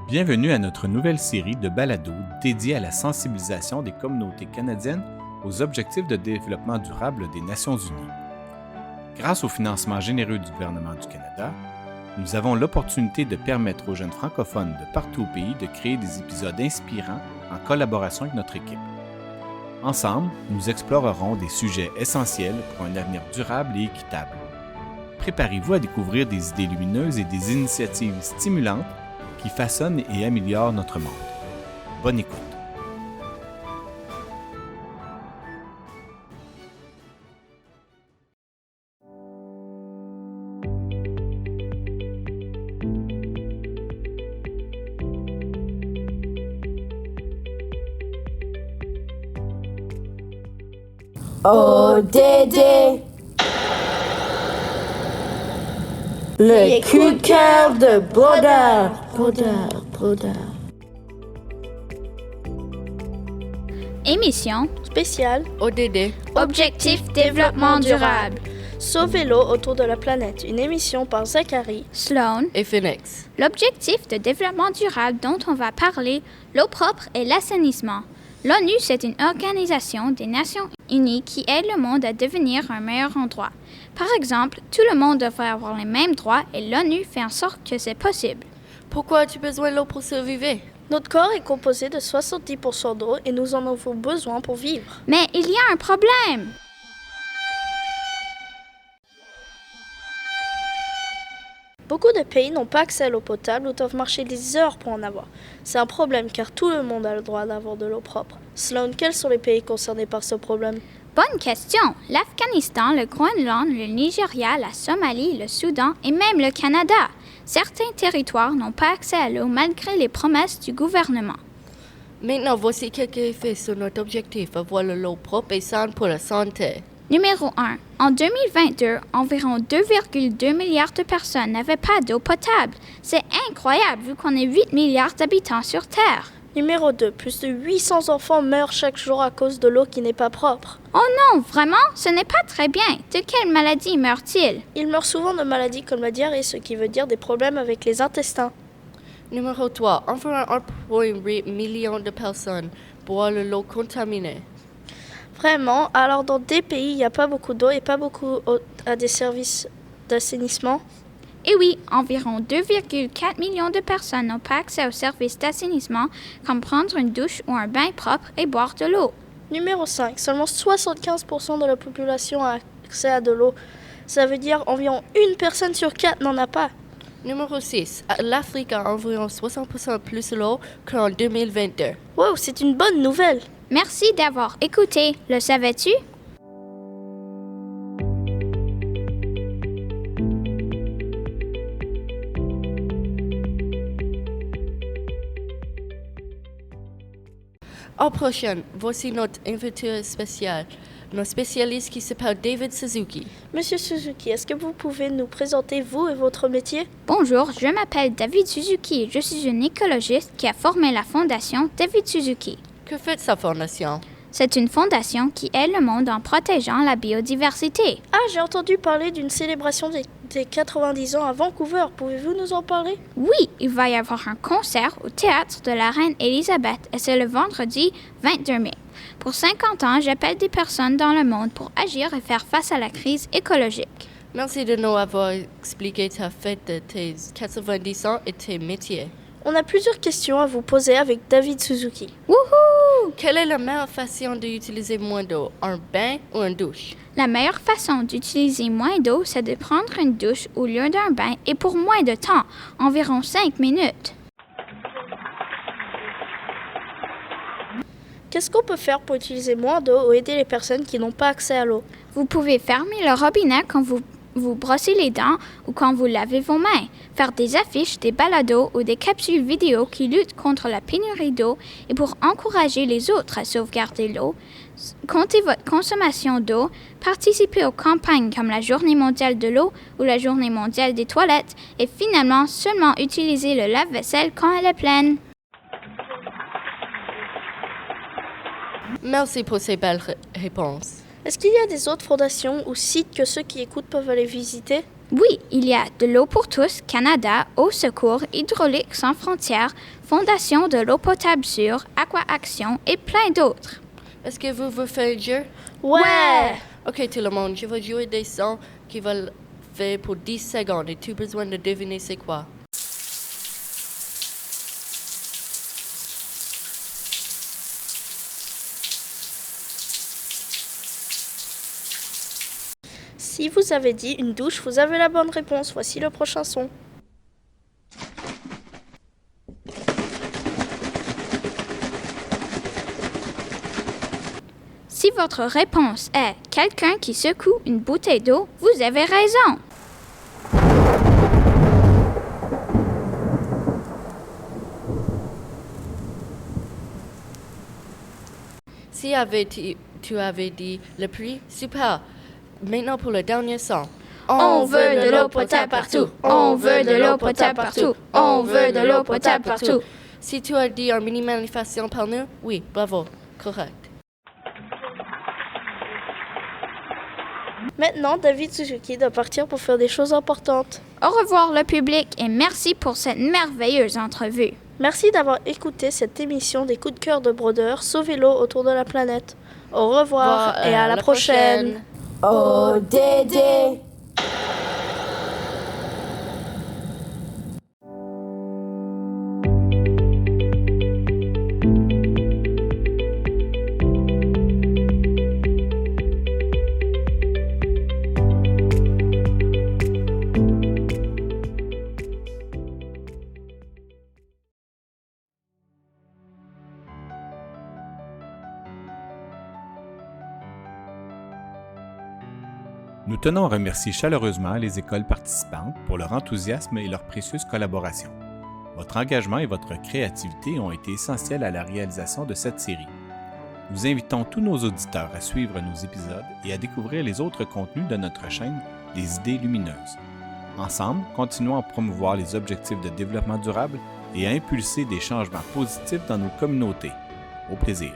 Bienvenue à notre nouvelle série de balados dédiée à la sensibilisation des communautés canadiennes aux objectifs de développement durable des Nations unies. Grâce au financement généreux du gouvernement du Canada, nous avons l'opportunité de permettre aux jeunes francophones de partout au pays de créer des épisodes inspirants en collaboration avec notre équipe. Ensemble, nous explorerons des sujets essentiels pour un avenir durable et équitable. Préparez-vous à découvrir des idées lumineuses et des initiatives stimulantes qui façonnent et améliorent notre monde. Bonne écoute! ODD, le coup de cœur de Brodeur. Émission spéciale ODD, Objectif Développement Durable. Sauver l'eau autour de la planète, une émission par Zachary, Sloan et Phoenix. L'objectif de développement durable dont on va parler, l'eau propre et l'assainissement. L'ONU, c'est une organisation des Nations unies qui aide le monde à devenir un meilleur endroit. Par exemple, tout le monde devrait avoir les mêmes droits et l'ONU fait en sorte que c'est possible. Pourquoi as-tu besoin de l'eau pour survivre? Notre corps est composé de 70% d'eau et nous en avons besoin pour vivre. Mais il y a un problème! Beaucoup de pays n'ont pas accès à l'eau potable ou doivent marcher des heures pour en avoir. C'est un problème car tout le monde a le droit d'avoir de l'eau propre. Sloan, quels sont les pays concernés par ce problème? Bonne question! L'Afghanistan, le Groenland, le Nigeria, la Somalie, le Soudan et même le Canada. Certains territoires n'ont pas accès à l'eau malgré les promesses du gouvernement. Maintenant, voici quelques effets sur notre objectif, avoir de l'eau propre et saine pour la santé. Numéro 1. En 2022, environ 2,2 milliards de personnes n'avaient pas d'eau potable. C'est incroyable vu qu'on est 8 milliards d'habitants sur Terre. Numéro 2. Plus de 800 enfants meurent chaque jour à cause de l'eau qui n'est pas propre. Oh non, vraiment? Ce n'est pas très bien. De quelle maladie meurent-ils? Ils meurent souvent de maladies comme la diarrhée, ce qui veut dire des problèmes avec les intestins. Numéro 3. Environ 1,8 million de personnes boivent de l'eau contaminée. Vraiment? Alors dans des pays, il n'y a pas beaucoup d'eau et pas beaucoup à des services d'assainissement? Et oui, environ 2,4 millions de personnes n'ont pas accès aux services d'assainissement comme prendre une douche ou un bain propre et boire de l'eau. Numéro 5. Seulement 75% de la population a accès à de l'eau. Ça veut dire environ une personne sur 4 n'en a pas. Numéro 6. L'Afrique a environ 60% plus d'eau qu'en 2022. Wow, c'est une bonne nouvelle! Merci d'avoir écouté. Le savais-tu? En prochaine, voici notre invité spécial, notre spécialiste qui s'appelle David Suzuki. Monsieur Suzuki, est-ce que vous pouvez nous présenter vous et votre métier? Bonjour, je m'appelle David Suzuki. Je suis un écologiste qui a formé la fondation David Suzuki. Que fait sa fondation? C'est une fondation qui aide le monde en protégeant la biodiversité. Ah, j'ai entendu parler d'une célébration des 90 ans à Vancouver. Pouvez-vous nous en parler? Oui, il va y avoir un concert au théâtre de la Reine Élisabeth et c'est le vendredi 22 mai. Pour 50 ans, j'appelle des personnes dans le monde pour agir et faire face à la crise écologique. Merci de nous avoir expliqué ta fête de tes 90 ans et tes métiers. On a plusieurs questions à vous poser avec David Suzuki. Wouhou! Quelle est la meilleure façon d'utiliser moins d'eau, un bain ou une douche? La meilleure façon d'utiliser moins d'eau, c'est de prendre une douche au lieu d'un bain et pour moins de temps, environ 5 minutes. Qu'est-ce qu'on peut faire pour utiliser moins d'eau ou aider les personnes qui n'ont pas accès à l'eau? Vous pouvez fermer le robinet quand vous brossez les dents ou quand vous lavez vos mains, faire des affiches, des balados ou des capsules vidéo qui luttent contre la pénurie d'eau et pour encourager les autres à sauvegarder l'eau, comptez votre consommation d'eau, participez aux campagnes comme la Journée mondiale de l'eau ou la Journée mondiale des toilettes et finalement seulement utilisez le lave-vaisselle quand elle est pleine. Merci pour ces belles réponses. Est-ce qu'il y a des autres fondations ou sites que ceux qui écoutent peuvent aller visiter? Oui, il y a De l'eau pour tous, Canada, Au secours, Hydraulique sans frontières, Fondation de l'eau potable sûre, Aqua Action et plein d'autres. Est-ce que vous faites jouer? Ouais! Ok tout le monde, je vais jouer des sons qui vont faire pour 10 secondes et tu as besoin de deviner c'est quoi. Si vous avez dit une douche, vous avez la bonne réponse. Voici le prochain son. Si votre réponse est quelqu'un qui secoue une bouteille d'eau, vous avez raison. Si tu avais dit le prix, super. Maintenant pour le dernier son. On veut de l'eau potable partout. On veut de l'eau potable partout. On veut de l'eau potable partout. Si tu as dit en mini-manifestation par nous, oui, bravo, correct. Maintenant, David Suzuki doit partir pour faire des choses importantes. Au revoir le public et merci pour cette merveilleuse entrevue. Merci d'avoir écouté cette émission des coups de cœur de brodeurs Sauver l'eau autour de la planète. Au revoir et à la prochaine. Oh Dédé. Nous tenons à remercier chaleureusement les écoles participantes pour leur enthousiasme et leur précieuse collaboration. Votre engagement et votre créativité ont été essentiels à la réalisation de cette série. Nous invitons tous nos auditeurs à suivre nos épisodes et à découvrir les autres contenus de notre chaîne Les Idées Lumineuses. Ensemble, continuons à promouvoir les objectifs de développement durable et à impulser des changements positifs dans nos communautés. Au plaisir!